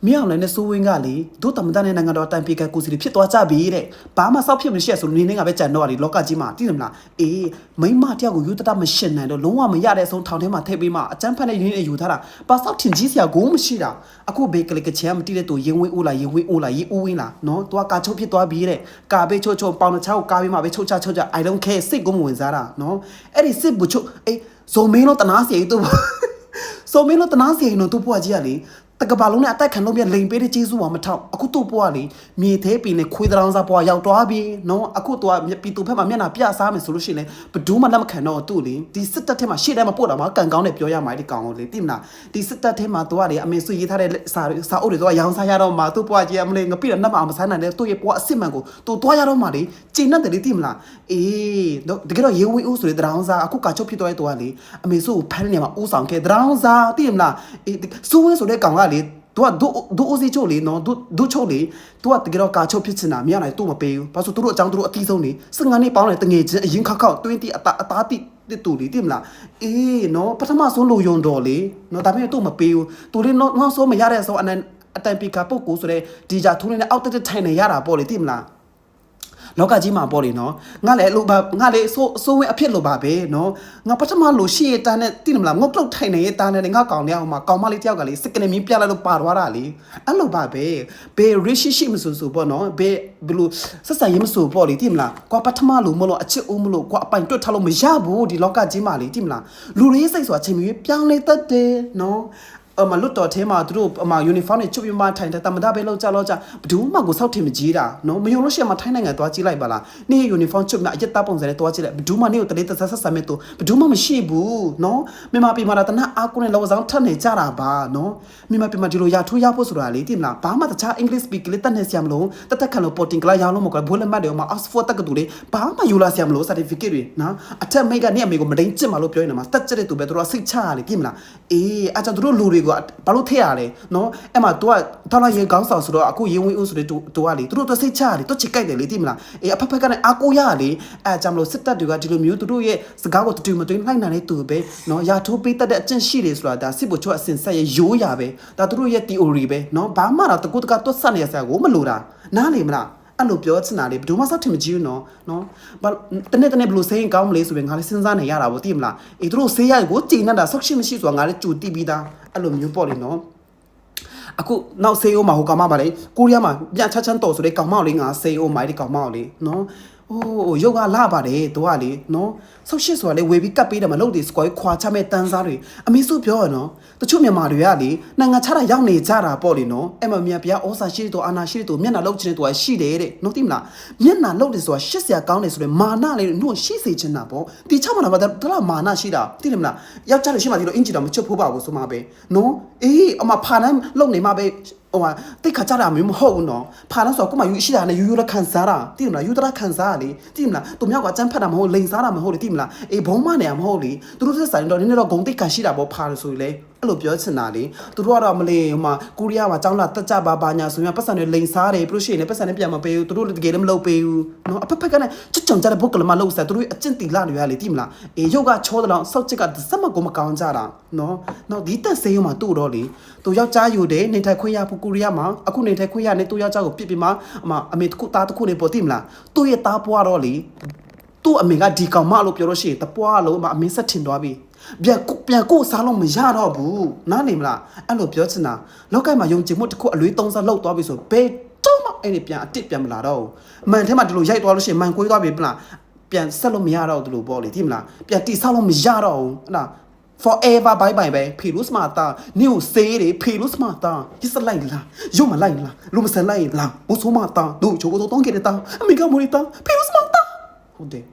မြောင်လည်းနဲ့စိုးဝင်းကလေတို့တမန်တန်နဲ့နိုင်ငံတော်တိုင်ပီကကိုစီဖြစ်သွားကြပြီတဲ့ဘာမှစောက်ဖြစ်မရှိရဆိုနေနေကပဲကြံတော့တယ်လောကကြီးမှာသိတယ်မလားအေးမိမတယောက်ကိုယူတတမရှင်းနိုင်တော့လုံးဝမရတဲ့အဆုံးထောင်ထဲမှာထည့်ပေးမှအကျန်းဖက်နဲ့ရင်းနေယူထားတာပါစောက်ထင်ကြီးစရာကိုမရှိတာအခုဘေကလကချမ်းမတိတဲ့သူရင်ဝင်းဦးလာရင်ဝင်းဦးလာရင်ဦးဝင်းလာနော်သူကကာချုပ်ဖြစ်သွားပြီတဲ့ကာဘေးချိုချိုပေါင်တစ်ချောက်ကာပြီးမှပဲချုပ်ချ I don't care စိတ်ကိုမဝင်စားတာနော်အဲ့ဒီစစ်ဘူချုပ်အေးဇုံမင်းလို့တနာစီတူဇုံမင်းလို့တနာစီနော်သူ့ဘွားကြီးကလေတကဘာလုံးနဲ့အတက်ခံလို့ပြလိန်ပေးတဲ့ကျေးဇူးပါမထောက်အခုတို့ပွားလေမြေသေးပင်နဲ့ခွေးတောင်စားပွားရောက်သွားပြီနော်အခုတော့ပြည်သူဖက်မှာမျက်နှာပြစားမယ်ဆိုလို့ရှိရင်ဘဒူးမှလက်မခံတော့သူ့လေဒီစစ်တပ်ထဲမှာရှေ့ထဲမှာပို့တာမှာကန်ကောင်းနဲ့ပြောရမှာဒီကောင်ကိုလေတိမလားဒီစစ်တပ်ထဲမှာသူကလေအမေဆွေရေးထားတဲ့စာအုပ်တွေသူကရောင်းစားရတော့မှာသူ့ပွားကြီးအမလေးငပိတော့နှက်မအောင်မဆိုင်နိုင်တဲ့သူ့ရဲ့ပွားအစ်စ်မှန်ကိုသူသွားရတော့မှာလေကျင်းနဲ့တည်းတိမလားအေးတကယ်တော့ရေဝင်းဦးဆိုတဲ့တောင်စားအခုကာချုပ်ဖြစ်သွားတဲ့သူကလေအမေဆိုကိုဖမ်းနေမှာဦးဆောင်ခဲ့တောင်စားတိမလားအေးစိုးဝင်းဆိုတဲ့ကောင်ကလေသူကဒူအိုစီချိုလေနော်ဒူချိုလေသူကတကယ်တော့ကာချုပ်ဖြစ်ချင်တာမရနိုင်သူ့မပေးဘူးဘာလို့သူတို့အကြောင်းသူတို့အတီးဆုံးနေ15နှစ်ပေါင်းတယ်တငယ်ချင်းအရင်ခောက်20အသားတိတူလေတိမလားအေးနော်ပထမဆုံးလိုယုံတော်လေနော်ဒါပေမဲ့သူ့မပေးဘူးသူလေးနောက်ဆုံးမရတဲ့အဆုံးအတန်ပီကာပုတ်ကိုဆိုတဲ့ဒီဂျာထိုးနေတဲ့အောက်တက်ထိုင်နေရတာပေါ့လေတိမလားလောကကြီးမှာပေါ့လေနော်ငါလည်းလို့ပါငါလည်းဆိုးဝင်းအဖြစ်လို့ပါပဲနော်ငါပထမလို့ရှိရတာနဲ့တိမလားငုတ်တုတ်ထိုင်နေတဲ့တာနဲ့ငါကောင်တဲ့အောင်မှာကောင်မလေးတယောက်ကလေစကနေမင်းပြလိုက်လို့ပါသွားတာလေအဲ့လိုပါပဲဘေး relationship မဆိုပေါ့နော်ဘေးဘလို့ဆက်ဆံရေးမဆိုပေါ့လေတိမလားကွာပထမလို့မလို့အချစ်ဦးမလို့ကွာအပိုင်တွတ်ထားလို့မရဘူးဒီလောကကြီးမှာလေတိမလားလူရေးစိတ်ဆိုတာချိန်မျိုးပြောင်းလဲတတ်တယ်နော်မလွတ်တော်ထဲမှာသူတို့ယူနီဖောင်းနဲ့ချုပ်ပြမထိုင်တဲ့တမဒပဲလောက်ကြဘဒူးမှကိုစောက်ထင်မကြီးတာနော်မယုံလို့ရှိရင်မထိုင်းနိုင်ငံသွားကြည့်လိုက်ပါလားနေ့ယူနီဖောင်းချုပ်မြအရက်သားပုံစံနဲ့သွားကြည့်လိုက်ဘဒူးမှနေ့ကိုတလေးတဆက်ဆက်မဲ့သူဘဒူးမှမရှိဘူးနော်မြန်မာပြည်မှာတနအားကိုနဲ့လောဆောင်ထက်နေကြတာပါနော်မြန်မာပြည်မှာဒီလိုရထိုးရဖို့ဆိုတာလေတိမလားဘာမှတခြား English speak လေးတက်နေစရာမလိုတက်တက်ခံလို့ porting ကလာရအောင်လို့မကွာဘိုးလက်မှတ်တွေမှာ Oxford တက္ကသိုလ်လေးဘာမှယူလာစရာမလို certificate တွေနော်အထက်မိတ်ကနေအမေကိုမတိန်ကျစ်မှာလို့ပြောနေတာမှာတက်ကျတဲ့သူပဲသူတို့စိတ်ချရတယ်တိမလားအေးအကြသူတို့လူတွေကိုဘာလို့ထည့်ရတယ်နော်အဲ့မှာ तू ကထောက်လိုက်ရေကောင်းဆောင်ဆိုတော့အခုရေဝင်းဦးဆိုတဲ့ तू ကလေသူတို့စိတ်ချရတယ်သူချစ်ကြိုက်တယ်လေတိမလားအေးအဖက်ဖက်ကနဲ့အာကိုရလေအဲကြောင့်မလို့စစ်တပ်တွေကဒီလိုမျိုးသူတို့ရဲ့စကားကိုတူမတွင်းလိုက်နိုင်တဲ့သူပဲနော်ရာထိုးပေးတတ်တဲ့အကျင့်ရှိတယ်ဆိုတာဒါစစ်ဘုတ်ချုပ်အစင်ဆက်ရဲ့ရိုးရာပဲဒါသူတို့ရဲ့ theory ပဲနော်ဘာမှတော့တကူတကတွတ်ဆက်နေရစရာကိုမလိုတာနားလေမလားအဲ့လိုပြောချင်တာလေဘယ်သူမှစောက်ထင်မကြည့်ဘူးနော်ဘာတနေ့ဘလို့စိတ်ကောင်းမလဲဆိုရင်ငါလည်းစဉ်းစားနေရတာပေါ့တိမလားအေးသူတို့ဆေးရကိုကြည်နေတာဆောက်ရှိမရှိဆိုတာငါလည်းကြူတိပြီးသားအဲ့လိုမျိုးပေါ့လေနော်အခုနောက်ဆေးအိုးမှာဟိုကောင်မပါလေကိုရီးယားမှာပြန်ချမ်းတော်ဆိုတဲ့ကောင်မလေးငါဆေးအိုးမိုက်ဒီကောင်မလေးနော်အိုးရုပ်ကလာပါတယ်သူကလေနော်ဆောက်ရှစ်ဆိုတာလေဝေပြီးကတ်ပေးတယ်မလို့ဒီစကွိုခွာချမဲ့တန်းစားတွေအမေစုပြောရနော်တချို့မြန်မာတွေကလေနိုင်ငံခြားတာရောက်နေကြတာပေါ့လေနော်အဲ့မှာမြန်ပြဩစာရှိတဲ့သူအာနာရှိတဲ့သူမျက်နှာလောက်ချင်တဲ့သူကရှိတယ်တဲ့နော်သိမလားမျက်နှာလောက်တယ်ဆိုတာရှစ်စရာကောင်းတယ်ဆိုတော့မာနလေးတို့ရှိစေချင်တာပေါ့ဒီချောက်မှာတော့မာနရှိတာသိတယ်မလားယောက်ျားတွေရှိမှဒီလိုအင်ဂျီတော့မချုပ်ဖို့ပါဘူးဆိုမှပဲနော်အေးအမဖာနန်းလုံနေမှပဲဟိုတိတ်ခါကြတာမျိုးမဟုတ်ဘူးနော်ဖာနန်းဆိုတော့ကိုမယူရှိတာနဲ့ယူလက်ခံစားတာသိတယ်မလားယူတရခံစားလေသိတယ်မလားသူမြောက်ကအကျန်းဖတ်တာမဟုတ်လိန်စားတာမဟုတ်လေသိတယ်မလားအေးဘုံမနေရမဟုတ်လေသူတို့သက်ဆိုင်တော့နည်းနည်းတော့ဂုံတိတ်ခါရှိတာပေါ့ဖာလို့ဆိုလေအဲ့လိုပြောချင်တာလေသူတို့ကတော့မလေးဟိုမှာကိုရီးယားမှာចောင်းလာတက်ကြပါညာဆိုရင်ပတ်စံတွေလိန်စားတယ်ပြီးလို့ရှိရင်လည်းပတ်စံတွေပြန်မပေးဘူးသူတို့တကယ်လည်းမလုပ်ပေးဘူးနော်အဖက်ဖက်ကလည်းချွတ်ချွန်ကြတဲ့ဘုတ်ကလမလုပ်စားသူတို့အကျင့်တီလာတွေရလေသိမလားအေးရုပ်ကချောတယ်လို့စောက်ချစ်ကစက်မကိုမကောင်းကြတာနော်ဒီတက်ဆေးရုံမှာတို့တော့လေသူယောက်ျားယူတယ်နေထိုင်ခွင့်ရဖို့ကိုရီးယားမှာအခုနေထိုင်ခွင့်ရနေသူယောက်ျားကိုပြစ်ပြီးမှအမေတခုသားတခုနေပေါ်သိမလားသူ့ရဲ့သားပွားတော့လေသူ့အမေကဒီကောင်မလို့ပြောလို့ရှိရင်တပွားလို့အမေဆက်ထင်သွားပြီပြန်ကိုစားလို့မရတော့ဘူးနားနေမလားအဲ့လိုပြောချင်တာလောက်ကမှာယုံကြည်မှုတစ်ခုအလွေးသုံးစားလောက်သွားပြီဆိုဘယ်တော့မှအဲ့ဒီပြန်အတစ်ပြန်မလာတော့ဘူးအမှန်ထဲမှာဒီလိုရိုက်သွားလို့ရှိရင်မှန်ကွေးသွားပြီပလားပြန်ဆက်လို့မရတော့ဘူးလို့ပေါ့လေသိမလားပြန်တိဆောက်လို့မရတော့ဘူးဟလား forever bye bye ပဲဖေလို့စမာတာနေကိုဆေးတယ်ဖေလို့စမာတာဒီစလိုက်လားရုံမလိုက်လားလူမစလိုက်လားမိုးဆိုးမာတာတို့ချိုးကိုတော့ခဲ့တဲ့တာအမေကမိုးနေတာဖေလို့စမာတာဟုတ်တယ်